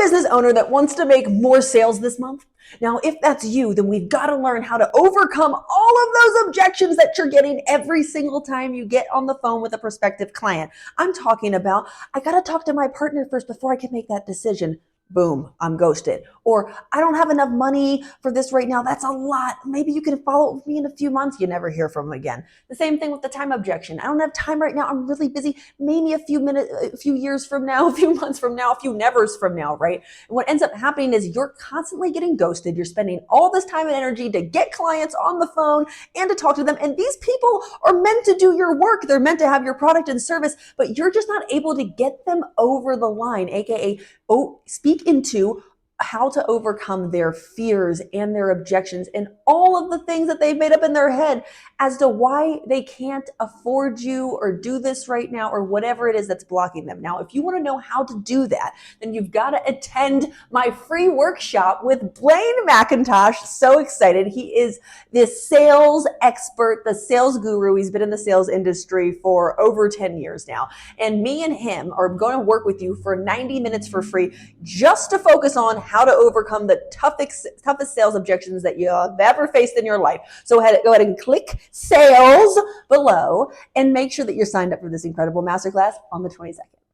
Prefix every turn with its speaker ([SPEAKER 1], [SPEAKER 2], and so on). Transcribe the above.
[SPEAKER 1] business owner that wants to make more sales this month? Now, if that's you, then we've got to learn how to overcome all of those objections that you're getting every single time you get on the phone with a prospective client. I'm talking about, I got to talk to my partner first before I can make that decision. Boom, I'm ghosted. Or I don't have enough money for this right now. That's a lot. Maybe you can follow up with me in a few months. You never hear from them again. The same thing with the time objection. I don't have time right now. I'm really busy. Maybe a few minutes, a few years from now, a few months from now, a few nevers from now, right? And what ends up happening is you're constantly getting ghosted. You're spending all this time and energy to get clients on the phone and to talk to them. And these people are meant to do your work. They're meant to have your product and service, but you're just not able to get them over the line, aka speak into how to overcome their fears and their objections and all of the things that they've made up in their head as to why they can't afford you or do this right now or whatever it is that's blocking them. Now, if you want to know how to do that, then you've got to attend my free workshop with Blaine Macintosh. So excited. He is the sales expert, the sales guru. He's been in the sales industry for over 10 years now. And me and him are going to work with you for 90 minutes for free just to focus on how to overcome the toughest sales objections that you have ever faced in your life. So go ahead and click sales below and make sure that you're signed up for this incredible masterclass on the 22nd.